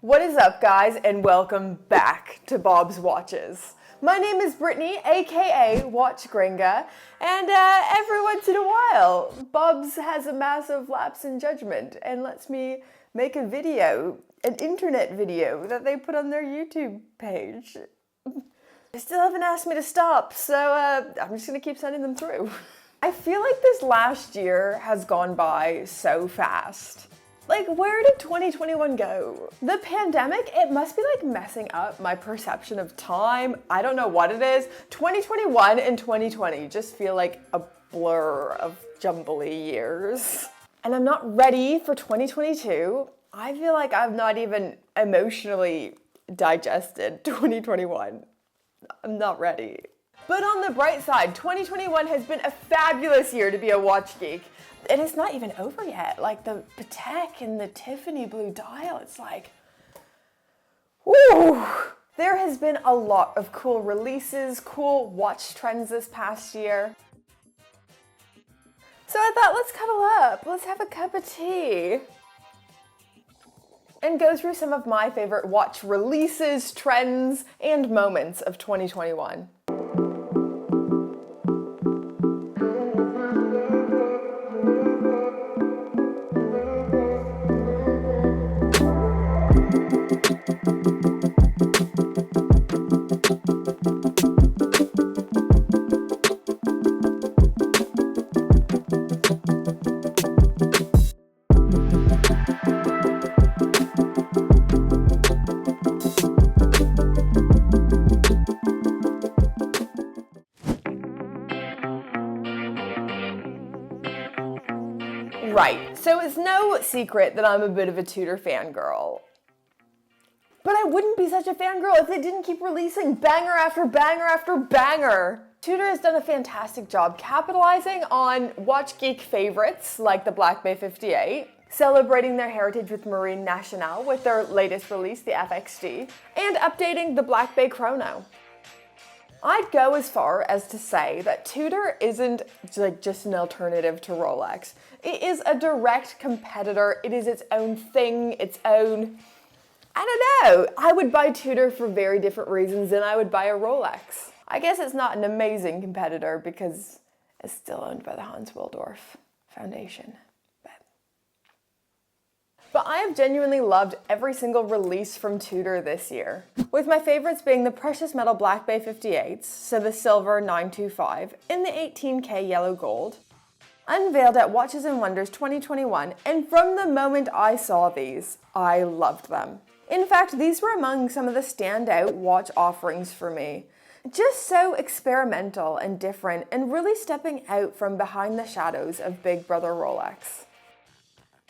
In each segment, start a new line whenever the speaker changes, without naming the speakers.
What is up, guys, and welcome back to Bob's Watches. My name is Brittany, aka Watch Gringa, and every once in a while, Bob's has a massive lapse in judgment and lets me make a video, an internet video that they put on their YouTube page. They still haven't asked me to stop, so I'm just gonna keep sending them through. I feel like this last year has gone by so fast. Like, where did 2021 go? The pandemic, it must be like messing up my perception of time. I don't know what it is. 2021 and 2020 just feel like a blur of jumbly years. And I'm not ready for 2022. I feel like I've not even emotionally digested 2021. I'm not ready. But on the bright side, 2021 has been a fabulous year to be a watch geek. And it's not even over yet. Like the Patek and the Tiffany blue dial, it's like, woo! There has been a lot of cool releases, cool watch trends this past year. So I thought, let's cuddle up, let's have a cup of tea, and go through some of my favorite watch releases, trends, and moments of 2021. Right, so it's no secret that I'm a bit of a Tudor fangirl. But I wouldn't be such a fangirl if they didn't keep releasing banger after banger after banger. Tudor has done a fantastic job capitalizing on watch geek favorites like the Black Bay 58, celebrating their heritage with Marine Nationale with their latest release, the FXD, and updating the Black Bay Chrono. I'd go as far as to say that Tudor isn't like just an alternative to Rolex. It is a direct competitor. It is its own thing, its own, I don't know. I would buy Tudor for very different reasons than I would buy a Rolex. I guess it's not an amazing competitor because it's still owned by the Hans Wilsdorf Foundation. But I have genuinely loved every single release from Tudor this year, with my favorites being the precious metal Black Bay 58s, so the silver 925 and the 18K yellow gold, unveiled at Watches and Wonders 2021, and from the moment I saw these, I loved them. In fact, these were among some of the standout watch offerings for me. Just so experimental and different, and really stepping out from behind the shadows of Big Brother Rolex.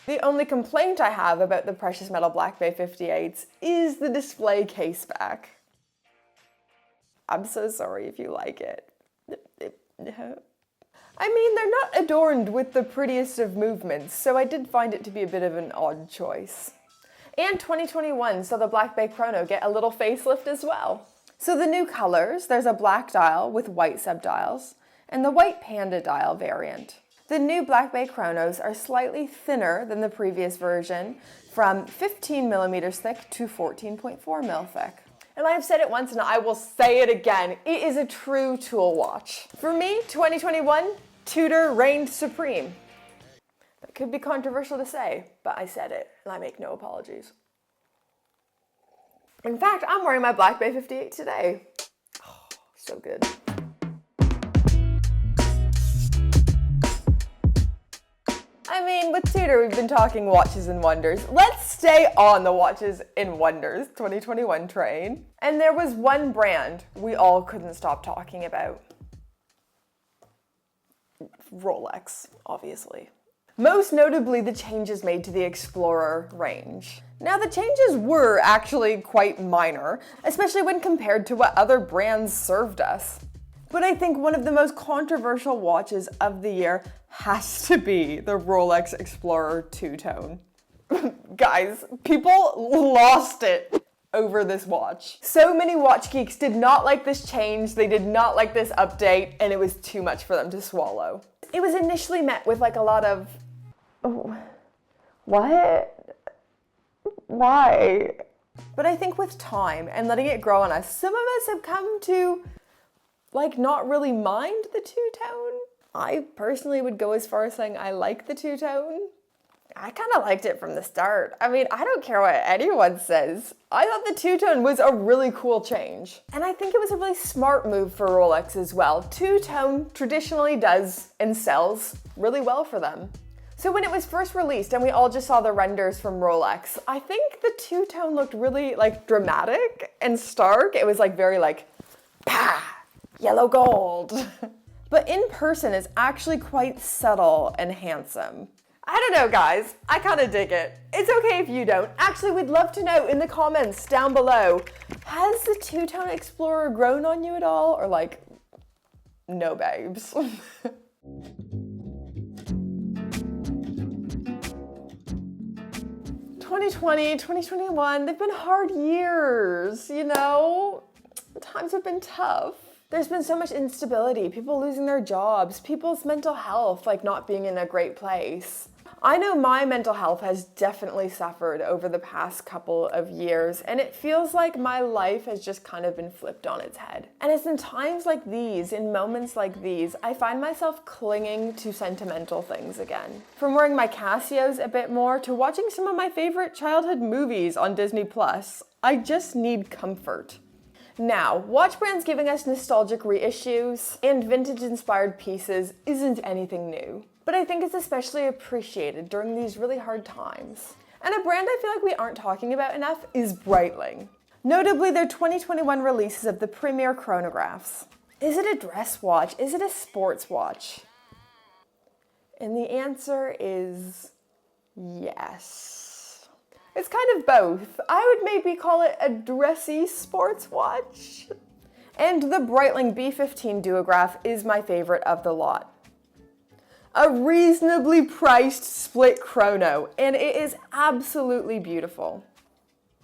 The only complaint I have about the precious metal Black Bay 58s is the display case back. I'm so sorry if you like it. I mean, they're not adorned with the prettiest of movements, so I did find it to be a bit of an odd choice. And 2021 saw the Black Bay Chrono get a little facelift as well. So the new colors, there's a black dial with white subdials, and the white panda dial variant. The new Black Bay Chronos are slightly thinner than the previous version, from 15 millimeters thick to 14.4 mil thick. And I have said it once and I will say it again, it is a true tool watch. For me, 2021, Tudor reigned supreme. That could be controversial to say, but I said it and I make no apologies. In fact, I'm wearing my Black Bay 58 today. Oh, so good. I mean, with Tudor, we've been talking Watches and Wonders. Let's stay on the Watches and Wonders 2021 train. And there was one brand we all couldn't stop talking about. Rolex, obviously. Most notably, the changes made to the Explorer range. Now, the changes were actually quite minor, especially when compared to what other brands served us. But I think one of the most controversial watches of the year has to be the Rolex Explorer two-tone. Guys, people lost it over this watch. So many watch geeks did not like this change, they did not like this update, and it was too much for them to swallow. It was initially met with like a lot of, oh, what? Why? But I think with time and letting it grow on us, some of us have come to like not really mind the two-tone. I personally would go as far as saying I like the two-tone. I kind of liked it from the start. I mean, I don't care what anyone says. I thought the two-tone was a really cool change. And I think it was a really smart move for Rolex as well. Two-tone traditionally does and sells really well for them. So when it was first released and we all just saw the renders from Rolex, I think the two-tone looked really like dramatic and stark. It was like very like, pah, yellow gold. But in person it's actually quite subtle and handsome. I don't know, guys. I kind of dig it. It's okay if you don't. Actually, we'd love to know in the comments down below, has the two-tone Explorer grown on you at all? Or like, no babes. 2020, 2021, they've been hard years, you know? Times have been tough. There's been so much instability, people losing their jobs, people's mental health like not being in a great place. I know my mental health has definitely suffered over the past couple of years, and it feels like my life has just kind of been flipped on its head. And it's in times like these, in moments like these, I find myself clinging to sentimental things again. From wearing my Casios a bit more to watching some of my favorite childhood movies on Disney+, I just need comfort. Now, watch brands giving us nostalgic reissues and vintage-inspired pieces isn't anything new, but I think it's especially appreciated during these really hard times. And a brand I feel like we aren't talking about enough is Breitling. Notably their 2021 releases of the premier chronographs. Is it a dress watch? Is it a sports watch? And the answer is yes. It's kind of both. I would maybe call it a dressy sports watch. And the Breitling B15 Duo Graph is my favorite of the lot. A reasonably priced split chrono, and it is absolutely beautiful.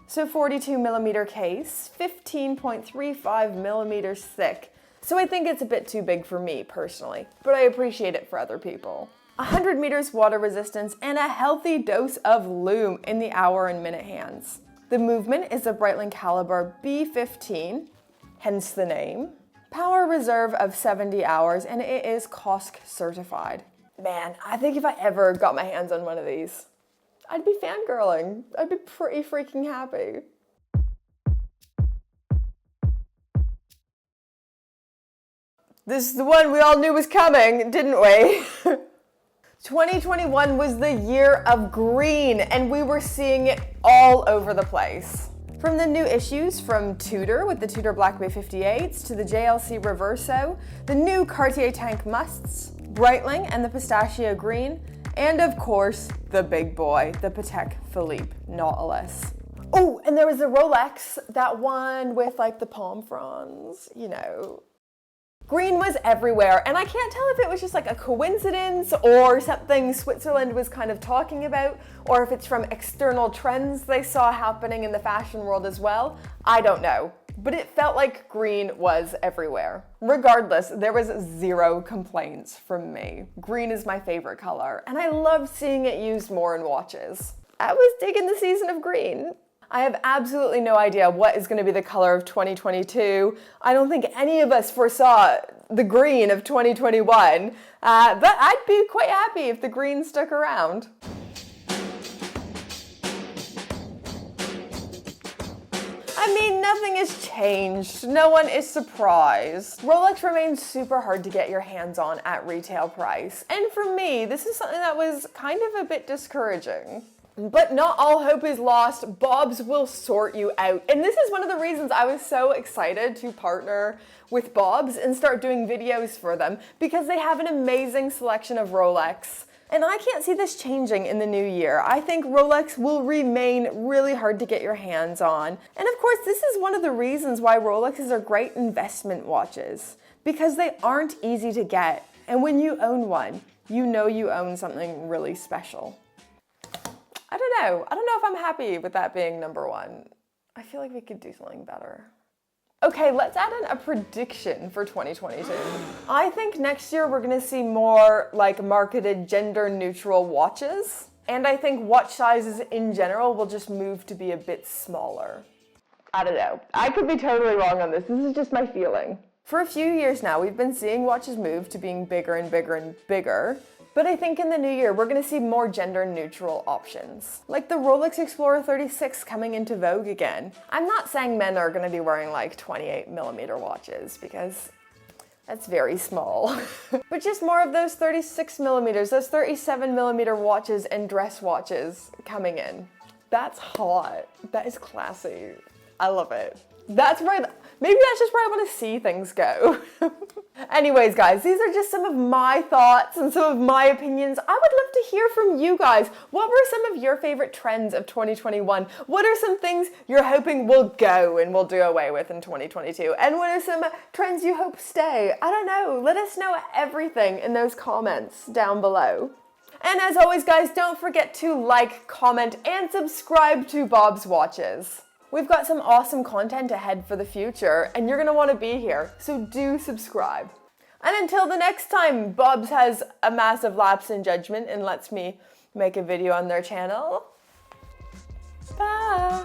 So 42mm case, 15.35mm thick. So I think it's a bit too big for me personally, but I appreciate it for other people. 100 meters water resistance and a healthy dose of lume in the hour and minute hands. The movement is a Breitling caliber B15, hence the name. Power reserve of 70 hours, and it is COSC certified. Man, I think if I ever got my hands on one of these, I'd be fangirling. I'd be pretty freaking happy. This is the one we all knew was coming, didn't we? 2021 was the year of green, and we were seeing it all over the place. From the new issues from Tudor with the Tudor Black Bay 58s to the JLC Reverso, the new Cartier Tank Musts, Breitling and the Pistachio Green, and of course, the big boy, the Patek Philippe Nautilus. Oh, and there was a Rolex, that one with like the palm fronds, you know. Green was everywhere, and I can't tell if it was just like a coincidence or something Switzerland was kind of talking about, or if it's from external trends they saw happening in the fashion world as well. I don't know, but it felt like green was everywhere. Regardless, there was zero complaints from me. Green is my favorite color, and I love seeing it used more in watches. I was digging the season of green. I have absolutely no idea what is going to be the color of 2022. I don't think any of us foresaw the green of 2021, but I'd be quite happy if the green stuck around. I mean, nothing has changed. No one is surprised. Rolex remains super hard to get your hands on at retail price. And for me, this is something that was kind of a bit discouraging. But not all hope is lost. Bob's will sort you out. And this is one of the reasons I was so excited to partner with Bob's and start doing videos for them, because they have an amazing selection of Rolex. And I can't see this changing in the new year. I think Rolex will remain really hard to get your hands on. And of course, this is one of the reasons why Rolexes are great investment watches, because they aren't easy to get. And when you own one, you know you own something really special. I don't know if I'm happy with that being number one. I feel like we could do something better. Okay, let's add in a prediction for 2022. I think next year we're gonna see more like marketed gender neutral watches. And I think watch sizes in general will just move to be a bit smaller. I don't know. I could be totally wrong on this. This is just my feeling. For a few years now, we've been seeing watches move to being bigger and bigger and bigger. But I think in the new year, we're going to see more gender-neutral options. Like the Rolex Explorer 36 coming into vogue again. I'm not saying men are going to be wearing like 28mm watches because that's very small. But just more of those 36mm, those 37mm watches and dress watches coming in. That's hot. That is classy. I love it. Maybe that's just where I want to see things go. Anyways, guys, these are just some of my thoughts and some of my opinions. I would love to hear from you guys. What were some of your favorite trends of 2021? What are some things you're hoping will go and will do away with in 2022? And what are some trends you hope stay? I don't know. Let us know everything in those comments down below. And as always, guys, don't forget to like, comment, and subscribe to Bob's Watches. We've got some awesome content ahead for the future, and you're going to want to be here, so do subscribe. And until the next time Bob's has a massive lapse in judgment and lets me make a video on their channel, bye!